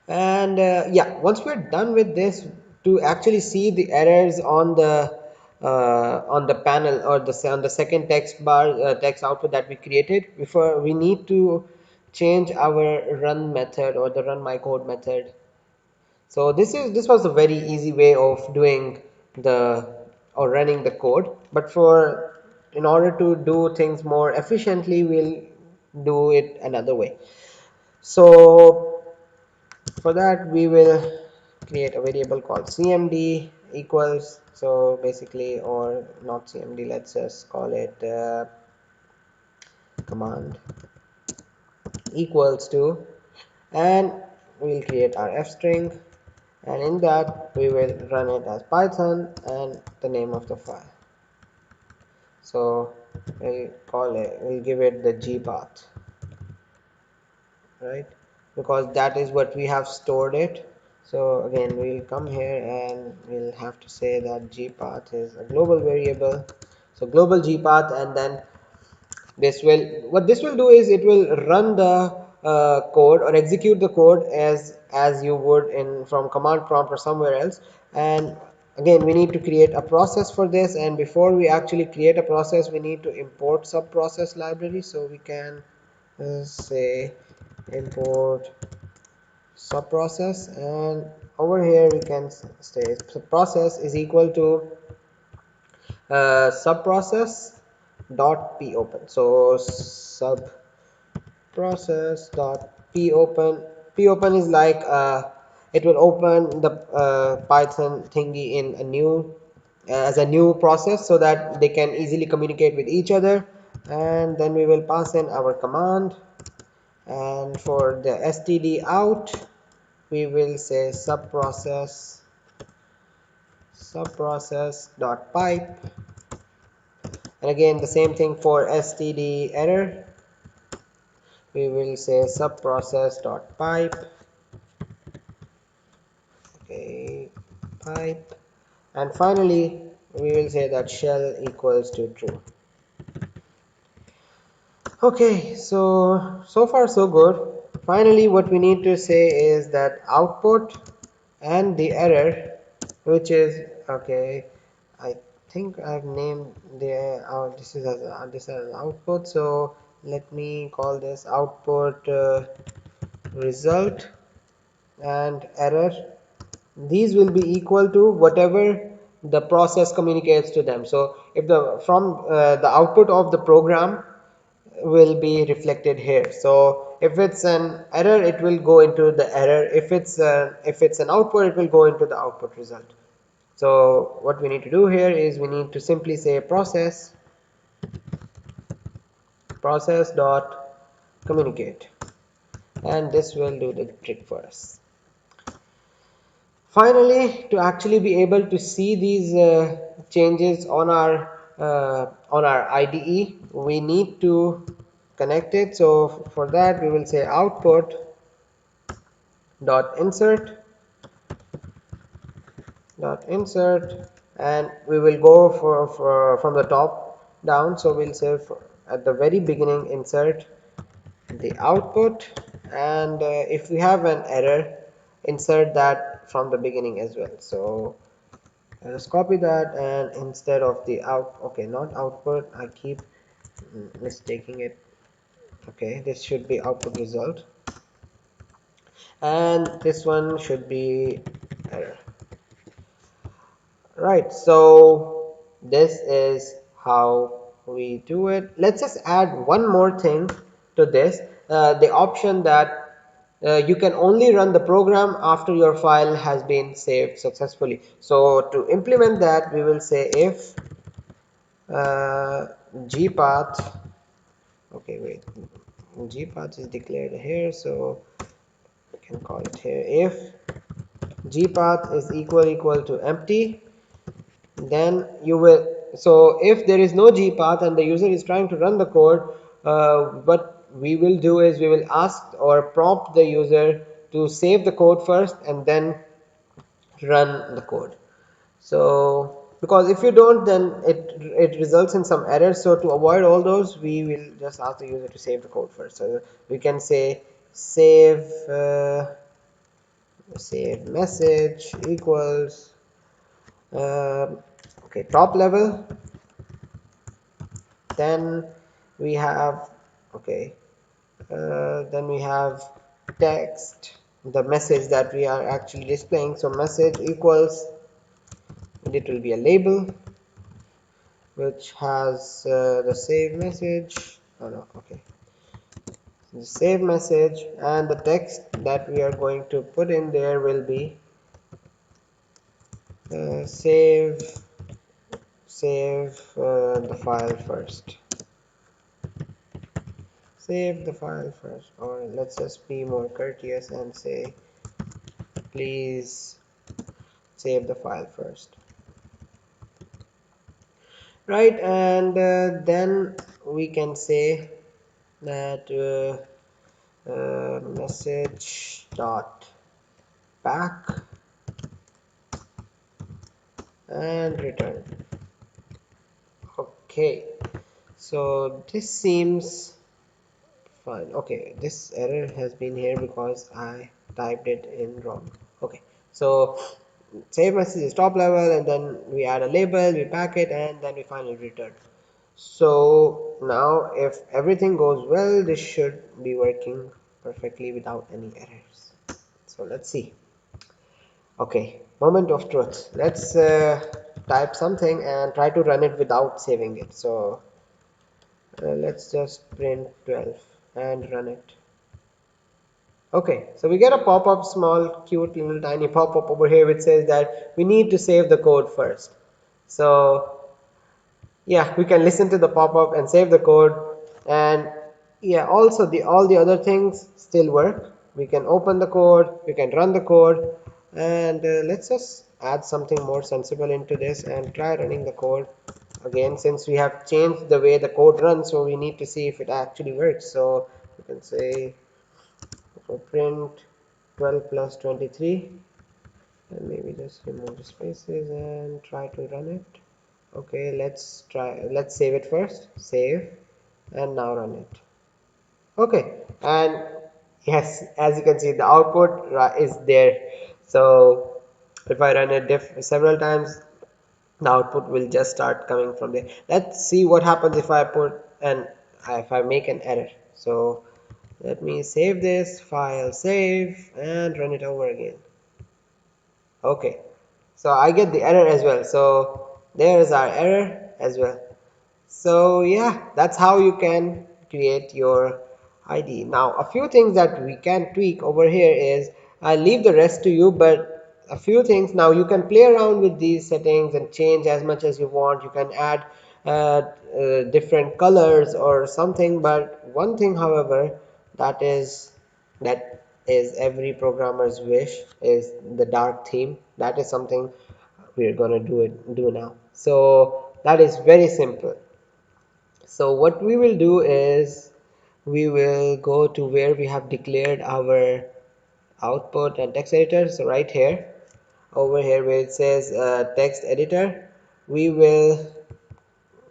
And yeah, once we're done with this, to actually see the errors on the panel, or on the second text bar, text output that we created before, we need to change our run method, or the run my code method. So this was a very easy way of doing the, or running the code, but for, in order to do things more efficiently, we'll do it another way. So for that, we will create a variable called cmd equals, so basically, or not cmd, let's just call it command equals to, and we'll create our f string, and in that we will run it as python and the name of the file. So we'll give it the g path, right, because that is what we have stored it. So again, we'll come here and we'll have to say that g path is a global variable, so global g path. And then this will, what this will do is, it will run the code, or execute the code as you would in from command prompt or somewhere else. And again, we need to create a process for this, and before we actually create a process, we need to import sub process library. So we can say import sub process, and over here we can say process is equal to sub process dot p open. So sub process dot p open, p open is like it will open the python thingy in a new, as a new process, so that they can easily communicate with each other. And then we will pass in our command, and for the std out, we will say subprocess dot pipe. And again, the same thing for std error, we will say subprocess dot pipe. Okay, pipe. And finally, we will say that shell equals to true. Okay, so far so good. Finally, what we need to say is that output and the error, which is, okay, I think I've named the this as output. So let me call this output result, and error, these will be equal to whatever the process communicates to them. So if the from the output of the program will be reflected here. So if it's an error, it will go into the error. If it's an output, it will go into the output result. So what we need to do here is, we need to simply say process dot communicate, and this will do the trick for us. Finally, to actually be able to see these changes on our IDE, we need to connect it. So for that, we will say output dot insert, and we will go for from the top down. So we'll say at the very beginning, insert the output, and if we have an error, insert that from the beginning as well. So I'll just copy that, and instead of the okay, not output, I keep mistaking it. Okay, this should be output result, and this one should be error. Right, so this is how we do it. Let's just add one more thing to this, the option that you can only run the program after your file has been saved successfully. So to implement that, we will say if gpath, okay, wait, gpath is declared here, so we can call it here. If gpath is equal to empty, then you will, so if there is no gpath and the user is trying to run the code, what we will do is, we will ask or prompt the user to save the code first and then run the code. So because if you don't, then it results in some errors. So to avoid all those, we will just ask the user to save the code first. So we can say save save message equals okay, top level. Then we have okay, then we have text, the message that we are actually displaying. So message equals, and it will be a label which has the save message. Oh no, okay, the save message, and the text that we are going to put in there will be save the file first. Save the file first, or let's just be more courteous and say please save the file first, right? And then we can say that message dot back and return. Okay, so this seems fine. Okay, this error has been here because I typed it in wrong. Okay, so save message is top level, and then we add a label, we pack it, and then we finally return. So now if everything goes well, this should be working perfectly without any errors. So let's see. Okay, moment of truth. Let's type something and try to run it without saving it. So let's just print 12 and run it. Okay, so we get a pop-up, small cute little tiny pop-up over here which says that we need to save the code first. So yeah, we can listen to the pop-up and save the code, and yeah, also all the other things still work. We can open the code, we can run the code, and let's just add something more sensible into this and try running the code again, since we have changed the way the code runs. So we need to see if it actually works. So you can say print 12 plus 23, and maybe just remove the spaces and try to run it. Okay, let's save it first. Save, and now run it. Okay, and yes, as you can see, the output is there. So if I run it several times, the output will just start coming from there. Let's see what happens if I make an error. So let me save this file, save, and run it over again. Okay, so I get the error as well. So there's our error as well. So yeah, that's how you can create your IDE. Now a few things that we can tweak over here is, I'll leave the rest to you, but a few things. Now you can play around with these settings and change as much as you want. You can add different colors or something, but one thing, however, that is every programmer's wish, is the dark theme. That is something we're gonna do now. So that is very simple. So what we will do is, we will go to where we have declared our output and text editor. So right here, over here where it says text editor, we will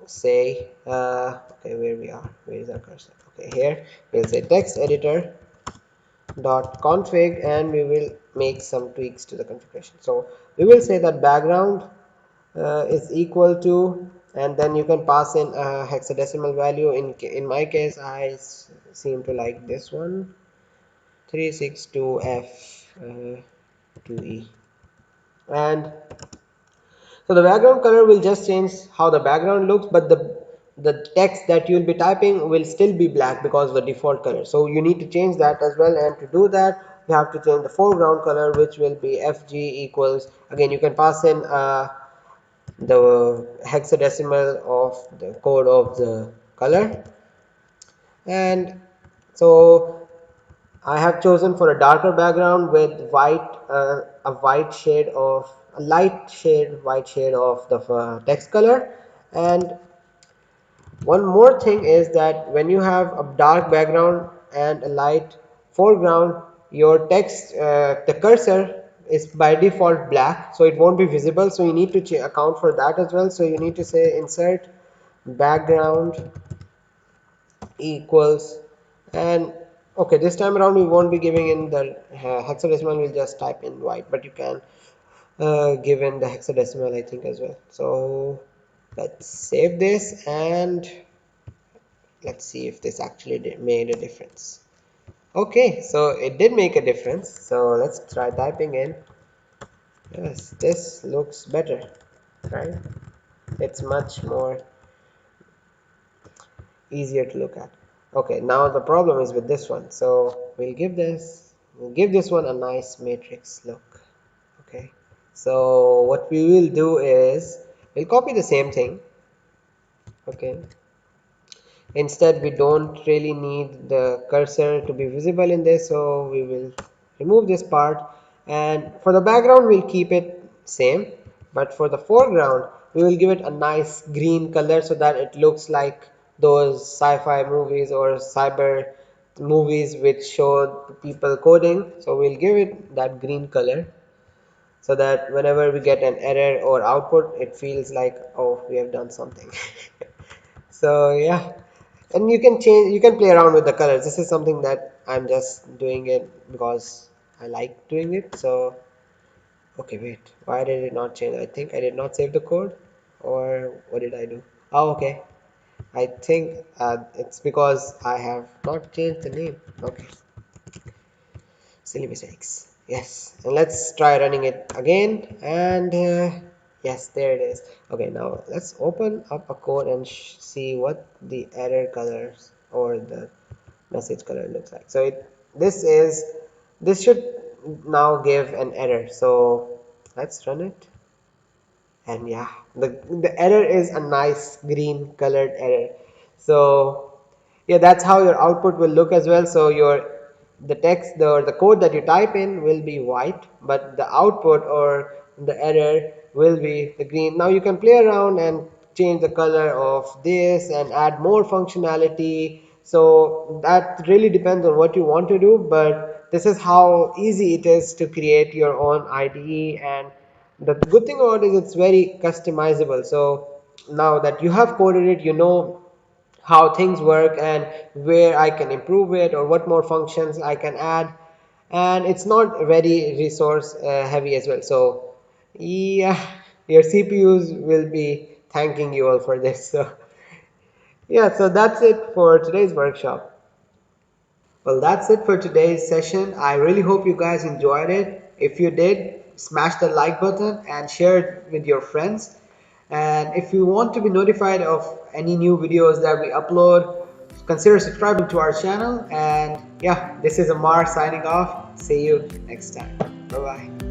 say okay, where is our cursor? Okay, here we'll say text editor dot config, and we will make some tweaks to the configuration. So we will say that background is equal to, and then you can pass in a hexadecimal value. In my case, I seem to like this one, 362F 2E. And so the background color will just change how the background looks, but the text that you'll be typing will still be black because of the default color. So you need to change that as well, and to do that you have to change the foreground color, which will be FG equals, again you can pass in the hexadecimal of the code of the color. And so I have chosen for a darker background with white, a light shade white shade of the text color. And one more thing is that when you have a dark background and a light foreground, your text, the cursor is by default black, so it won't be visible. So you need to account for that as well. So you need to say insert background equals, and Okay, this time around we won't be giving in the hexadecimal, we'll just type in white, but you can give in the hexadecimal I think as well. So let's save this and let's see if this actually made a difference. Okay, so it did make a difference. So let's try typing in. Yes, this looks better, right? It's much more easier to look at. Okay, now the problem is with this one. So we'll give this one a nice matrix look. Okay, so what we will do is we'll copy the same thing. Okay, instead we don't really need the cursor to be visible in this, so we will remove this part, and for the background we'll keep it same, but for the foreground we will give it a nice green color so that it looks like those sci-fi movies or cyber movies which show people coding. So we'll give it that green color so that whenever we get an error or output it feels like, oh, we have done something. So yeah, and you can change, you can play around with the colors. This is something that I'm just doing it because I like doing it. So okay, wait, why did it not change? I think I did not save the code, or what did I do? Oh, okay, I think it's because I have not changed the name. Okay, silly mistakes. Yes, and let's try running it again, and yes, there it is. Okay, now let's open up a code and see what the error colors or the message color looks like. So this should now give an error. So let's run it, and yeah, the error is a nice green colored error. So yeah, that's how your output will look as well. So the text, the code that you type in will be white, but the output or the error will be the green. Now you can play around and change the color of this and add more functionality. So that really depends on what you want to do, but this is how easy it is to create your own IDE. And the good thing about it is it's very customizable. So now that you have coded it, you know how things work and where I can improve it or what more functions I can add, and it's not very resource heavy as well. So yeah, your CPUs will be thanking you all for this. So yeah, so that's it for today's workshop. Well, that's it for today's session. I really hope you guys enjoyed it. If you did, smash the like button and share it with your friends. And if you want to be notified of any new videos that we upload, consider subscribing to our channel. And yeah, this is Amar signing off. See you next time. Bye bye.